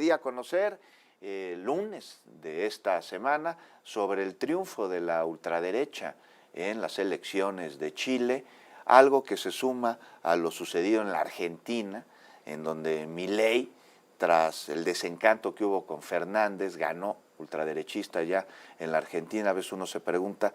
di a conocer el lunes de esta semana sobre el triunfo de la ultraderecha en las elecciones de Chile, algo que se suma a lo sucedido en la Argentina, en donde Milei, tras el desencanto que hubo con Fernández, ganó ultraderechista ya en la Argentina. A veces uno se pregunta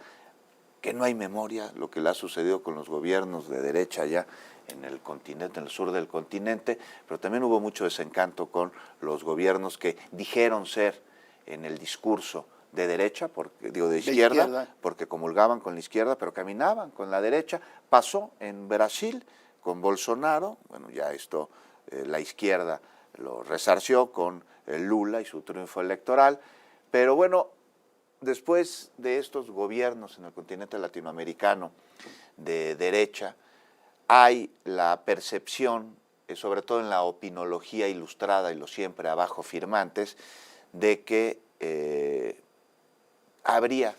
que no hay memoria lo que le ha sucedido con los gobiernos de derecha allá en el continente, en el sur del continente, pero también hubo mucho desencanto con los gobiernos que dijeron ser en el discurso de derecha, porque, digo de izquierda, porque comulgaban con la izquierda, pero caminaban con la derecha. Pasó en Brasil con Bolsonaro, bueno, ya esto la izquierda lo resarció con Lula y su triunfo electoral, pero bueno, después de estos gobiernos en el continente latinoamericano de derecha, hay la percepción, sobre todo en la opinología ilustrada y los siempre abajo firmantes, de que habría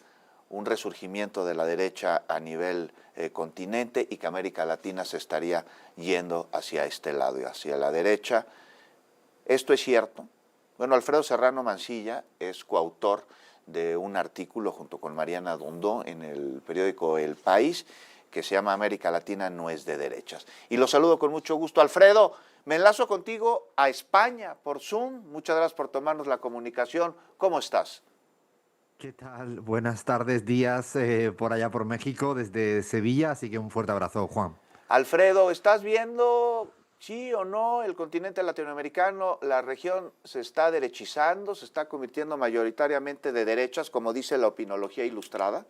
un resurgimiento de la derecha a nivel continente y que América Latina se estaría yendo hacia este lado y hacia la derecha. ¿Esto es cierto? Bueno, Alfredo Serrano Mancilla es coautor de un artículo junto con Mariana Dondó en el periódico El País, que se llama América Latina no es de derechas. Y lo saludo con mucho gusto. Alfredo, me enlazo contigo a España por Zoom. Muchas gracias por tomarnos la comunicación. ¿Cómo estás? ¿Qué tal? Buenas tardes, días por allá por México, desde Sevilla, así que un fuerte abrazo, Juan. Alfredo, ¿estás viendo, sí o no, el continente latinoamericano, la región se está derechizando, se está convirtiendo mayoritariamente de derechas, como dice la opinología ilustrada?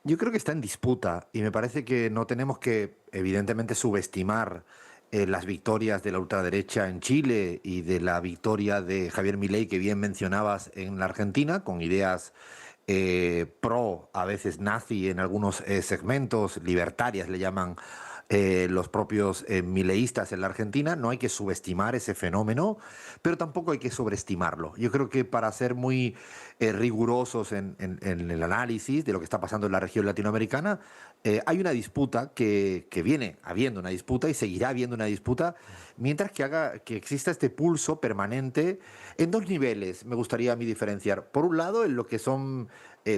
Yo creo que está en disputa y me parece que no tenemos que, evidentemente, subestimar las victorias de la ultraderecha en Chile y de la victoria de Javier Milei, que bien mencionabas, en la Argentina, con ideas pro, a veces nazi en algunos segmentos, libertarias le llaman los propios mileístas en la Argentina. No hay que subestimar ese fenómeno, pero tampoco hay que sobreestimarlo. Yo creo que para ser muy rigurosos en el análisis de lo que está pasando en la región latinoamericana, hay una disputa que viene habiendo una disputa y seguirá habiendo una disputa, mientras que exista este pulso permanente en dos niveles. Me gustaría a mí diferenciar. Por un lado, en lo que son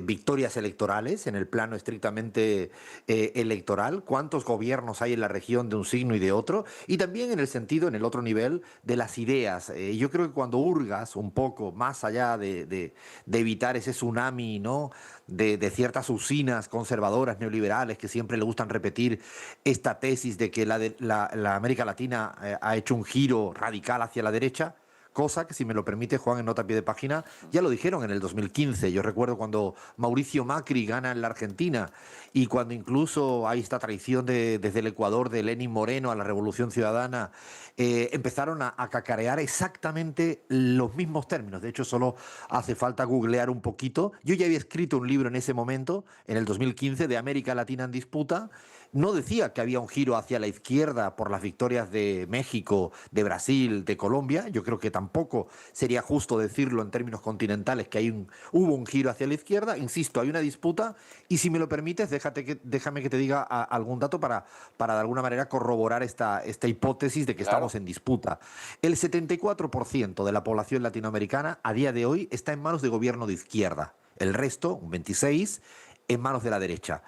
victorias electorales, en el plano estrictamente electoral, cuántos gobiernos hay en la región de un signo y de otro, y también en el sentido, en el otro nivel, de las ideas. Yo creo que cuando hurgas un poco más allá de evitar ese tsunami, ¿no?, de ciertas usinas conservadoras, neoliberales, que siempre le gustan repetir esta tesis de que la América Latina ha hecho un giro radical hacia la derecha, cosa que, si me lo permite, Juan, en nota a pie de página, ya lo dijeron en el 2015. Yo recuerdo cuando Mauricio Macri gana en la Argentina y cuando incluso hay esta traición desde el Ecuador de Lenín Moreno a la Revolución Ciudadana, empezaron a cacarear exactamente los mismos términos. De hecho, solo hace falta googlear un poquito. Yo ya había escrito un libro en ese momento, en el 2015, de América Latina en disputa. No decía que había un giro hacia la izquierda por las victorias de México, de Brasil, de Colombia. Yo creo que tampoco sería justo decirlo en términos continentales que hubo un giro hacia la izquierda. Insisto, hay una disputa y, si me lo permites, déjame que te diga algún dato para de alguna manera corroborar esta hipótesis de que Claro. estamos en disputa. El 74% de la población latinoamericana a día de hoy está en manos de gobierno de izquierda. El resto, un 26%, en manos de la derecha.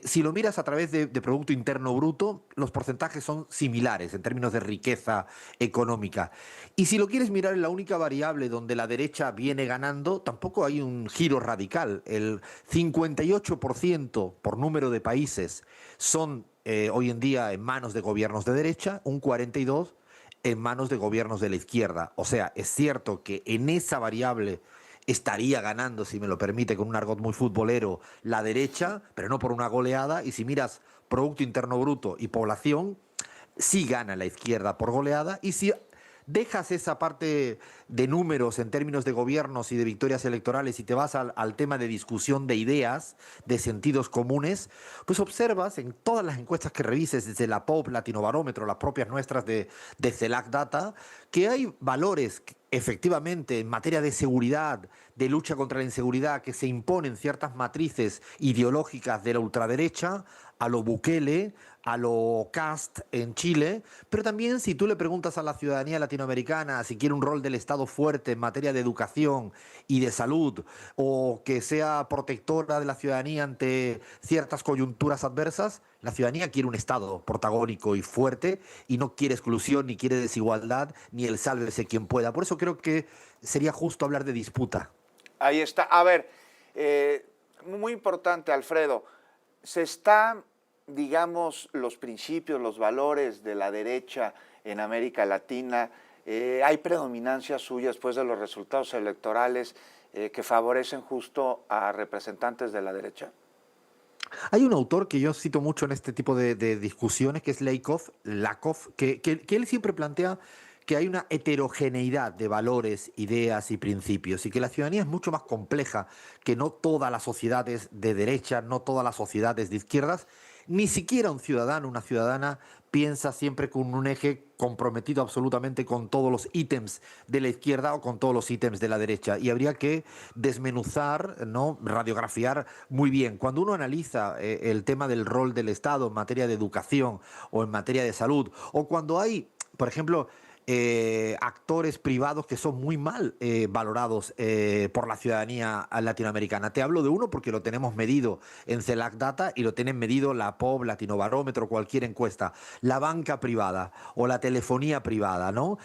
Si lo miras a través de Producto Interno Bruto, los porcentajes son similares en términos de riqueza económica. Y si lo quieres mirar en la única variable donde la derecha viene ganando, tampoco hay un giro radical. El 58% por número de países son hoy en día en manos de gobiernos de derecha, un 42% en manos de gobiernos de la izquierda. O sea, es cierto que en esa variable estaría ganando, si me lo permite, con un argot muy futbolero, la derecha, pero no por una goleada. Y si miras Producto Interno Bruto y población, sí gana la izquierda por goleada. Y si dejas esa parte de números en términos de gobiernos y de victorias electorales y te vas al tema de discusión de ideas, de sentidos comunes, pues observas en todas las encuestas que revises, desde la POP, Latinobarómetro, las propias nuestras de CELAC Data, que hay valores efectivamente en materia de seguridad, de lucha contra la inseguridad, que se imponen ciertas matrices ideológicas de la ultraderecha, a lo Bukele, a lo Cast en Chile, pero también si tú le preguntas a la ciudadanía latinoamericana si quiere un rol del Estado fuerte en materia de educación y de salud, o que sea protectora de la ciudadanía ante ciertas coyunturas adversas, la ciudadanía quiere un Estado protagónico y fuerte y no quiere exclusión, ni quiere desigualdad, ni el sálvese quien pueda. Por eso creo que sería justo hablar de disputa. Ahí está. A ver, muy importante, Alfredo, se está, digamos, los principios, los valores de la derecha en América Latina, hay predominancia suya después de los resultados electorales que favorecen justo a representantes de la derecha. Hay un autor que yo cito mucho en este tipo de discusiones, que es Lakoff, que él siempre plantea que hay una heterogeneidad de valores, ideas y principios, y que la ciudadanía es mucho más compleja, que no toda la sociedad es de derecha, no toda la sociedad es de izquierdas, ni siquiera un ciudadano, una ciudadana piensa siempre con un eje comprometido absolutamente con todos los ítems de la izquierda o con todos los ítems de la derecha. Y habría que desmenuzar, ¿no? Radiografiar muy bien. Cuando uno analiza el tema del rol del Estado en materia de educación o en materia de salud, o cuando hay, por ejemplo, actores privados que son muy mal valorados por la ciudadanía latinoamericana. Te hablo de uno porque lo tenemos medido en CELAC Data y lo tienen medido la POB, Latinobarómetro, cualquier encuesta. La banca privada o la telefonía privada, ¿no?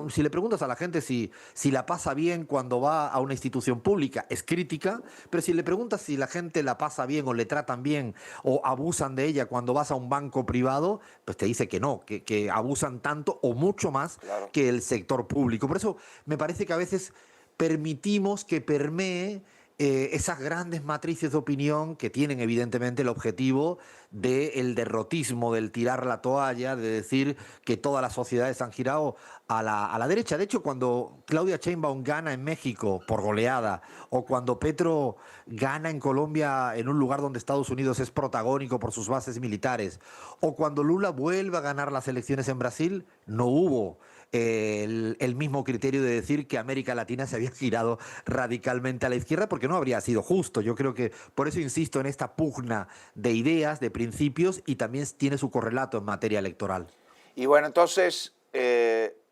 Si le preguntas a la gente si la pasa bien cuando va a una institución pública, es crítica, pero si le preguntas si la gente la pasa bien o le tratan bien o abusan de ella cuando vas a un banco privado, pues te dice que no, que abusan tanto o mucho más Claro. que el sector público. Por eso me parece que a veces permitimos que permee esas grandes matrices de opinión que tienen evidentemente el objetivo del derrotismo, del tirar la toalla, de decir que todas las sociedades han girado a la derecha. De hecho, cuando Claudia Sheinbaum gana en México por goleada, o cuando Petro gana en Colombia en un lugar donde Estados Unidos es protagónico por sus bases militares, o cuando Lula vuelve a ganar las elecciones en Brasil, no hubo el mismo criterio de decir que América Latina se había girado radicalmente a la izquierda, porque no habría sido justo. Yo creo que por eso insisto en esta pugna de ideas, de principios, y también tiene su correlato en materia electoral. Y bueno, entonces,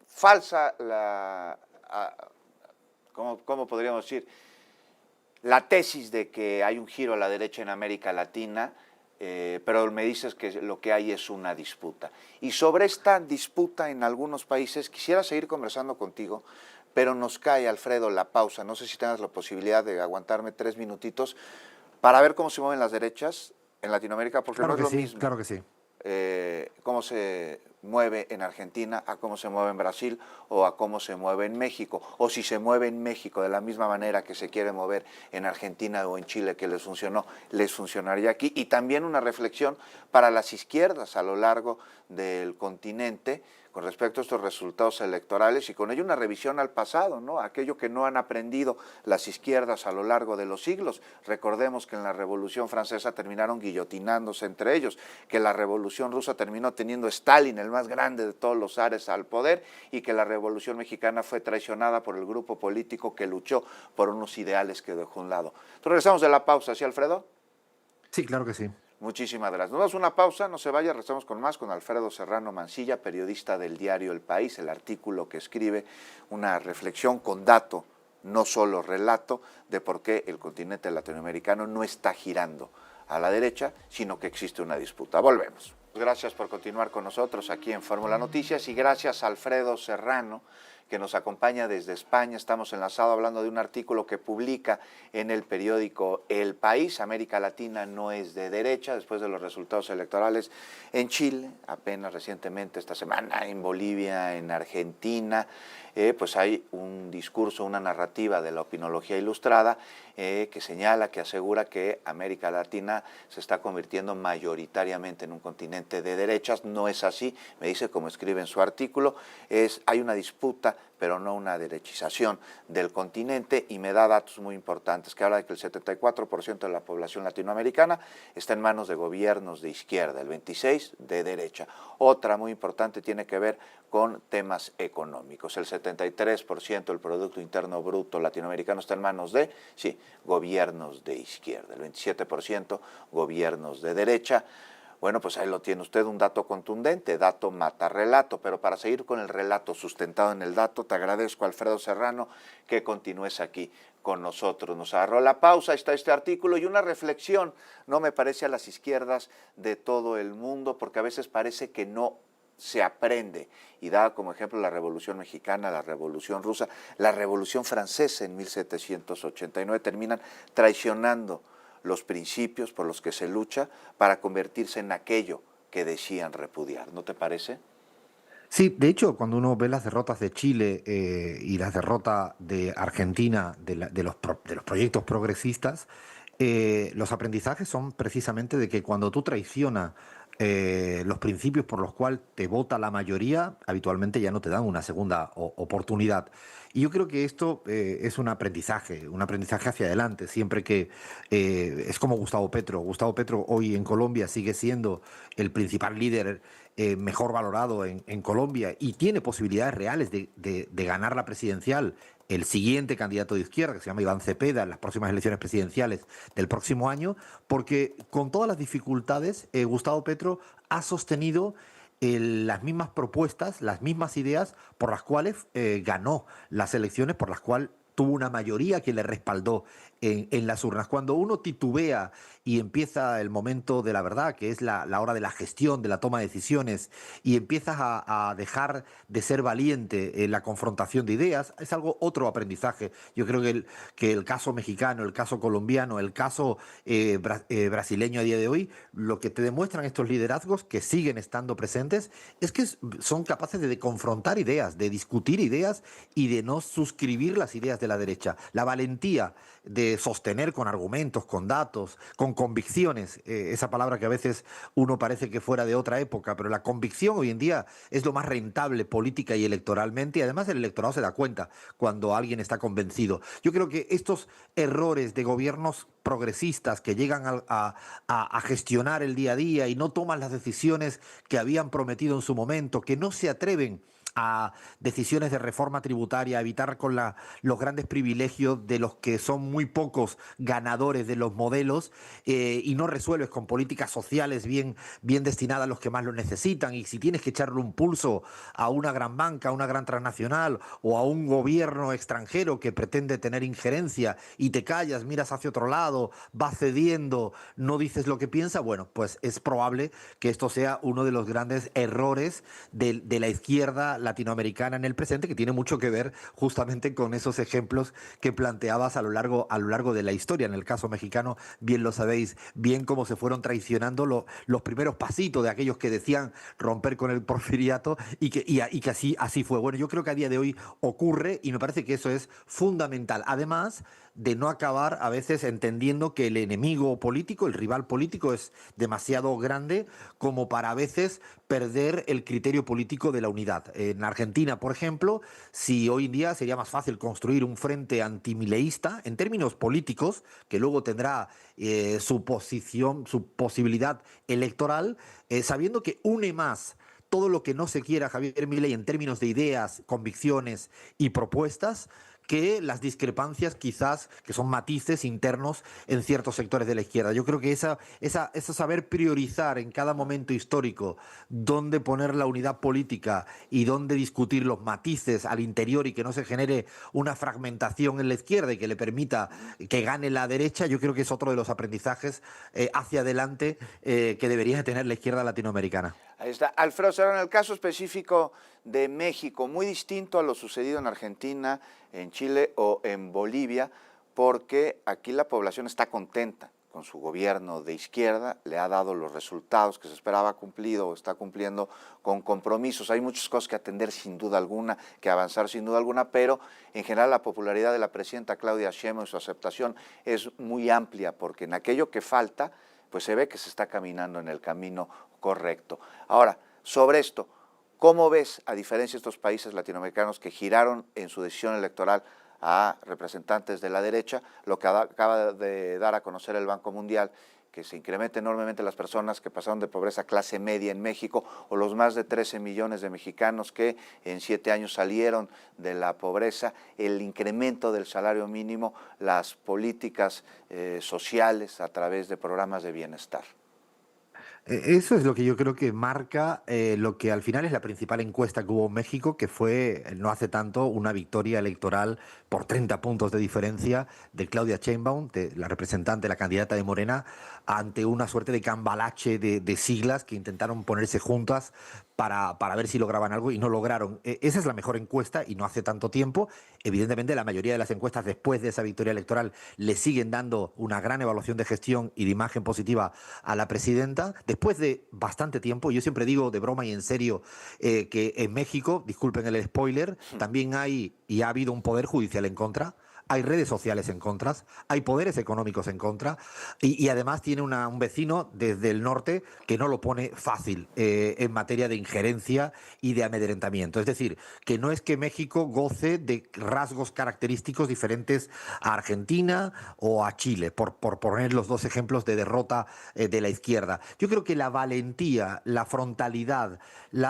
falsa la, ¿cómo podríamos decir? La tesis de que hay un giro a la derecha en América Latina, pero me dices que lo que hay es una disputa. Y sobre esta disputa en algunos países, quisiera seguir conversando contigo, pero nos cae, Alfredo, la pausa. No sé si tengas la posibilidad de aguantarme 3 minutitos para ver cómo se mueven las derechas en Latinoamérica, porque no Claro es que lo sí, mismo claro que sí. cómo se mueve en Argentina a cómo se mueve en Brasil o a cómo se mueve en México, o si se mueve en México de la misma manera que se quiere mover en Argentina o en Chile que les funcionó, les funcionaría aquí. Y también una reflexión para las izquierdas a lo largo del continente con respecto a estos resultados electorales y con ello una revisión al pasado, ¿no? Aquello que no han aprendido las izquierdas a lo largo de los siglos. Recordemos que en la Revolución Francesa terminaron guillotinándose entre ellos, que la Revolución Rusa terminó teniendo Stalin, el más grande de todos los zares, al poder, y que la Revolución Mexicana fue traicionada por el grupo político que luchó por unos ideales que dejó a un lado. Entonces regresamos de la pausa, ¿sí, Alfredo? Sí, claro que sí. Muchísimas gracias. Nos damos una pausa, no se vaya, regresamos con más con Alfredo Serrano Mancilla, periodista del diario El País, el artículo que escribe, una reflexión con dato, no solo relato, de por qué el continente latinoamericano no está girando a la derecha, sino que existe una disputa. Volvemos. Gracias por continuar con nosotros aquí en Fórmula Noticias y gracias a Alfredo Serrano, que nos acompaña desde España. Estamos enlazados hablando de un artículo que publica en el periódico El País. América Latina no es de derecha, después de los resultados electorales en Chile, apenas recientemente esta semana, en Bolivia, en Argentina, pues hay un discurso, una narrativa de la opinología ilustrada que señala, que asegura que América Latina se está convirtiendo mayoritariamente en un continente de derechas. No es así, me dice, como escribe en su artículo, hay una disputa, pero no una derechización del continente, y me da datos muy importantes, que habla de que el 74% de la población latinoamericana está en manos de gobiernos de izquierda, el 26% de derecha. Otra muy importante tiene que ver con temas económicos. El 73% del Producto Interno Bruto latinoamericano está en manos de, sí, gobiernos de izquierda, el 27% gobiernos de derecha. Bueno, pues ahí lo tiene usted, un dato contundente, dato mata relato, pero para seguir con el relato sustentado en el dato, te agradezco, Alfredo Serrano, que continúes aquí con nosotros. Nos agarró la pausa, está este artículo y una reflexión, no me parece, a las izquierdas de todo el mundo, porque a veces parece que no se aprende, y da como ejemplo la Revolución Mexicana, la Revolución Rusa, la Revolución Francesa en 1789, terminan traicionando los principios por los que se lucha para convertirse en aquello que decían repudiar. ¿No te parece? Sí, de hecho, cuando uno ve las derrotas de Chile y las derrotas de Argentina, de los proyectos progresistas, los aprendizajes son precisamente de que cuando tú traicionas los principios por los cuales te vota la mayoría, habitualmente ya no te dan una segunda oportunidad. Y yo creo que esto es un aprendizaje hacia adelante, siempre que es como Gustavo Petro. Gustavo Petro hoy en Colombia sigue siendo el principal líder mejor valorado en Colombia y tiene posibilidades reales de ganar la presidencial. El siguiente candidato de izquierda, que se llama Iván Cepeda, en las próximas elecciones presidenciales del próximo año, porque con todas las dificultades, Gustavo Petro ha sostenido las mismas propuestas, las mismas ideas por las cuales ganó las elecciones, por las cuales tuvo una mayoría que le respaldó en las urnas. Cuando uno titubea y empieza el momento de la verdad, que es la hora de la gestión, de la toma de decisiones, y empiezas a dejar de ser valiente en la confrontación de ideas, es algo otro aprendizaje. Yo creo que el caso mexicano, el caso colombiano, el caso brasileño a día de hoy, lo que te demuestran estos liderazgos que siguen estando presentes es que son capaces de confrontar ideas, de discutir ideas y de no suscribir las ideas de la derecha. La valentía de sostener con argumentos, con datos, con convicciones, esa palabra que a veces uno parece que fuera de otra época, pero la convicción hoy en día es lo más rentable política y electoralmente, y además el electorado se da cuenta cuando alguien está convencido. Yo creo que estos errores de gobiernos progresistas que llegan a gestionar el día a día y no toman las decisiones que habían prometido en su momento, que no se atreven a decisiones de reforma tributaria, a evitar con los grandes privilegios de los que son muy pocos ganadores de los modelos y no resuelves con políticas sociales bien destinadas a los que más lo necesitan. Y si tienes que echarle un pulso a una gran banca, a una gran transnacional o a un gobierno extranjero que pretende tener injerencia y te callas, miras hacia otro lado, vas cediendo, no dices lo que piensa, bueno, pues es probable que esto sea uno de los grandes errores de la izquierda latinoamericana en el presente, que tiene mucho que ver justamente con esos ejemplos que planteabas a lo largo de la historia. En el caso mexicano, bien lo sabéis, bien cómo se fueron traicionando los primeros pasitos de aquellos que decían romper con el porfiriato y que así fue. Bueno, yo creo que a día de hoy ocurre y me parece que eso es fundamental. Además de no acabar a veces entendiendo que el enemigo político, el rival político es demasiado grande como para a veces perder el criterio político de la unidad. En Argentina, por ejemplo, si hoy en día sería más fácil construir un frente antimileísta en términos políticos, que luego tendrá su posición, su posibilidad electoral, sabiendo que une más todo lo que no se quiera Javier Milei en términos de ideas, convicciones y propuestas, que las discrepancias quizás, que son matices internos en ciertos sectores de la izquierda. Yo creo que esa saber priorizar en cada momento histórico dónde poner la unidad política y dónde discutir los matices al interior y que no se genere una fragmentación en la izquierda y que le permita que gane la derecha, yo creo que es otro de los aprendizajes hacia adelante que debería tener la izquierda latinoamericana. Ahí está. Alfredo Serrano, en el caso específico de México, muy distinto a lo sucedido en Argentina, en Chile o en Bolivia, porque aquí la población está contenta con su gobierno de izquierda, le ha dado los resultados que se esperaba cumplido o está cumpliendo con compromisos. Hay muchas cosas que atender sin duda alguna, que avanzar sin duda alguna, pero en general la popularidad de la presidenta Claudia Sheinbaum y su aceptación es muy amplia, porque en aquello que falta, pues se ve que se está caminando en el camino correcto. Ahora, sobre esto, ¿cómo ves, a diferencia de estos países latinoamericanos que giraron en su decisión electoral a representantes de la derecha, lo que acaba de dar a conocer el Banco Mundial, que se incrementa enormemente las personas que pasaron de pobreza a clase media en México, o los más de 13 millones de mexicanos que en 7 años salieron de la pobreza, el incremento del salario mínimo, las políticas sociales a través de programas de bienestar? Eso es lo que yo creo que marca lo que al final es la principal encuesta que hubo en México, que fue no hace tanto una victoria electoral por 30 puntos de diferencia de Claudia Sheinbaum, de la representante, la candidata de Morena, ante una suerte de cambalache de siglas que intentaron ponerse juntas para ver si lograban algo y no lograron. Esa es la mejor encuesta y no hace tanto tiempo. Evidentemente, la mayoría de las encuestas después de esa victoria electoral le siguen dando una gran evaluación de gestión y de imagen positiva a la presidenta. Después de bastante tiempo, yo siempre digo de broma y en serio que en México, disculpen el spoiler, también hay y ha habido un poder judicial en contra. Hay redes sociales en contra, hay poderes económicos en contra y además tiene un vecino desde el norte que no lo pone fácil en materia de injerencia y de amedrentamiento. Es decir, que no es que México goce de rasgos característicos diferentes a Argentina o a Chile, por poner los dos ejemplos de derrota de la izquierda. Yo creo que la valentía, la frontalidad,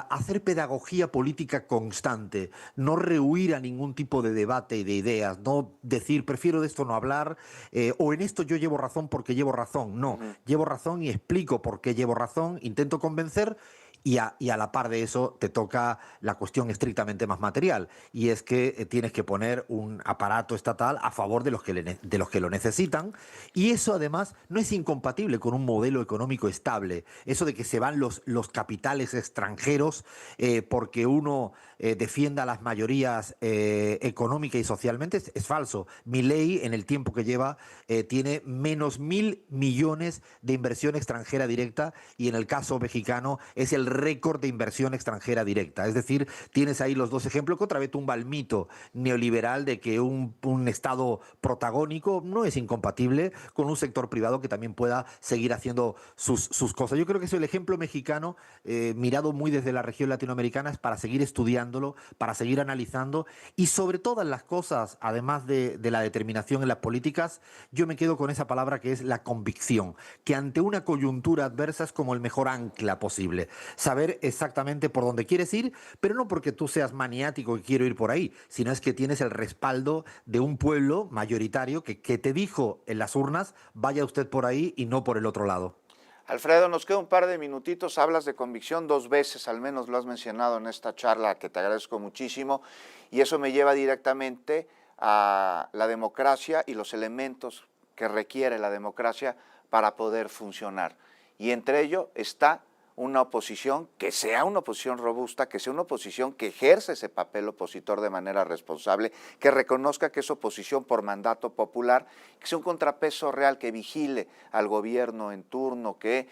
hacer pedagogía política constante, no rehuir a ningún tipo de debate y de ideas, no decir prefiero de esto no hablar o en esto yo llevo razón porque llevo razón. No, Ujú. llevo razón y explico por qué llevo razón, intento convencer y a la par de eso te toca la cuestión estrictamente más material, y es que tienes que poner un aparato estatal a favor de los de los que lo necesitan, y eso además no es incompatible con un modelo económico estable. Eso de que se van los capitales extranjeros porque uno defienda las mayorías económica y socialmente es falso. Milei, en el tiempo que lleva, tiene menos 1.000 millones de inversión extranjera directa y en el caso mexicano es el récord de inversión extranjera directa. Es decir, tienes ahí los dos ejemplos que otra vez tumba el mito neoliberal de que un Estado protagónico no es incompatible con un sector privado que también pueda seguir haciendo sus cosas. Yo creo que es el ejemplo mexicano, mirado muy desde la región latinoamericana, es para seguir estudiándolo, para seguir analizando y sobre todas las cosas, además de la determinación en las políticas, yo me quedo con esa palabra que es la convicción, que ante una coyuntura adversa es como el mejor ancla posible. Saber exactamente por dónde quieres ir, pero no porque tú seas maniático y quiero ir por ahí, sino es que tienes el respaldo de un pueblo mayoritario que te dijo en las urnas, vaya usted por ahí y no por el otro lado. Alfredo, nos queda un par de minutitos, hablas de convicción, 2 veces al menos lo has mencionado en esta charla, que te agradezco muchísimo, y eso me lleva directamente a la democracia y los elementos que requiere la democracia para poder funcionar. Y entre ello está una oposición que sea una oposición robusta, que sea una oposición que ejerce ese papel opositor de manera responsable, que reconozca que es oposición por mandato popular, que sea un contrapeso real, que vigile al gobierno en turno, que,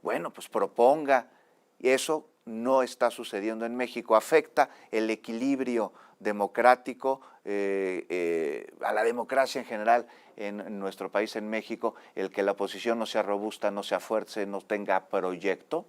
bueno, pues proponga. Y eso no está sucediendo en México, afecta el equilibrio democrático, a la democracia en general en nuestro país, en México, el que la oposición no sea robusta, no sea fuerte, no tenga proyecto,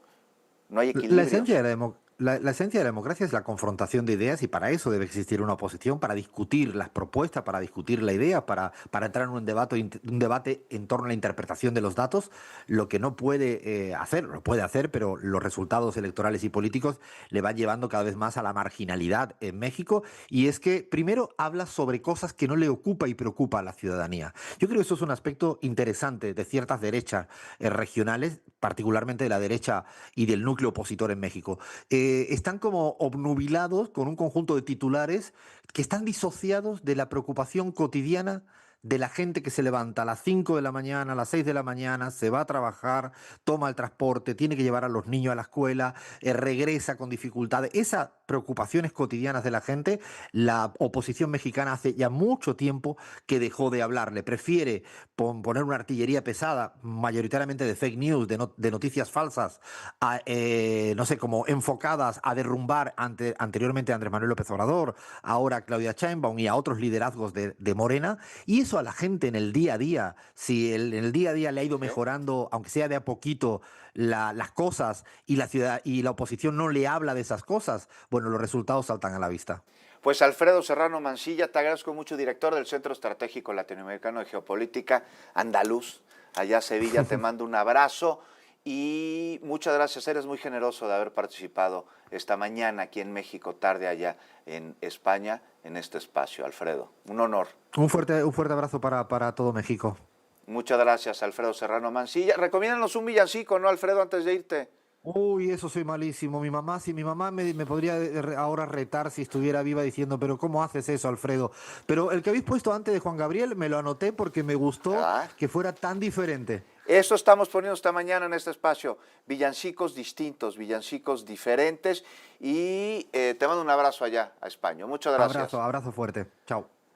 no hay La esencia de equilibrios. la esencia de la democracia es la confrontación de ideas y para eso debe existir una oposición, para discutir las propuestas, para discutir la idea, para entrar en un debate en torno a la interpretación de los datos. Lo que no puede hacer, lo puede hacer, pero los resultados electorales y políticos le van llevando cada vez más a la marginalidad en México. Y es que primero habla sobre cosas que no le ocupa y preocupa a la ciudadanía. Yo creo que eso es un aspecto interesante de ciertas derechas regionales, particularmente de la derecha y del núcleo opositor en México. Están como obnubilados con un conjunto de titulares que están disociados de la preocupación cotidiana de la gente que se levanta a las 5 de la mañana, a las 6 de la mañana, se va a trabajar, toma el transporte, tiene que llevar a los niños a la escuela, regresa con dificultades. Esas preocupaciones cotidianas de la gente, la oposición mexicana hace ya mucho tiempo que dejó de hablarle. Prefiere poner una artillería pesada, mayoritariamente de fake news, de noticias falsas, no sé, como enfocadas a derrumbar anteriormente a Andrés Manuel López Obrador, ahora a Claudia Sheinbaum y a otros liderazgos de Morena, y eso a la gente en el día a día, si en el día a día le ha ido ¿Sí? mejorando, aunque sea de a poquito, las cosas y la ciudad y la oposición no le habla de esas cosas, bueno, los resultados saltan a la vista. Pues Alfredo Serrano Mancilla, te agradezco mucho, director del Centro Estratégico Latinoamericano de Geopolítica, andaluz, allá Sevilla, te mando un abrazo y muchas gracias, eres muy generoso de haber participado esta mañana aquí en México, tarde allá en España, en este espacio, Alfredo. Un honor. Un fuerte abrazo para todo México. Muchas gracias, Alfredo Serrano Mancilla. Recomiéndanos un villancico, ¿no, Alfredo, antes de irte? Uy, eso soy malísimo. Mi mamá me podría ahora retar si estuviera viva diciendo, pero ¿cómo haces eso, Alfredo? Pero el que habéis puesto antes de Juan Gabriel me lo anoté porque me gustó Ah, que fuera tan diferente. eso estamos poniendo esta mañana en este espacio. Villancicos distintos, villancicos diferentes. Y te mando un abrazo allá a España. Muchas gracias. Abrazo, abrazo fuerte. Chao.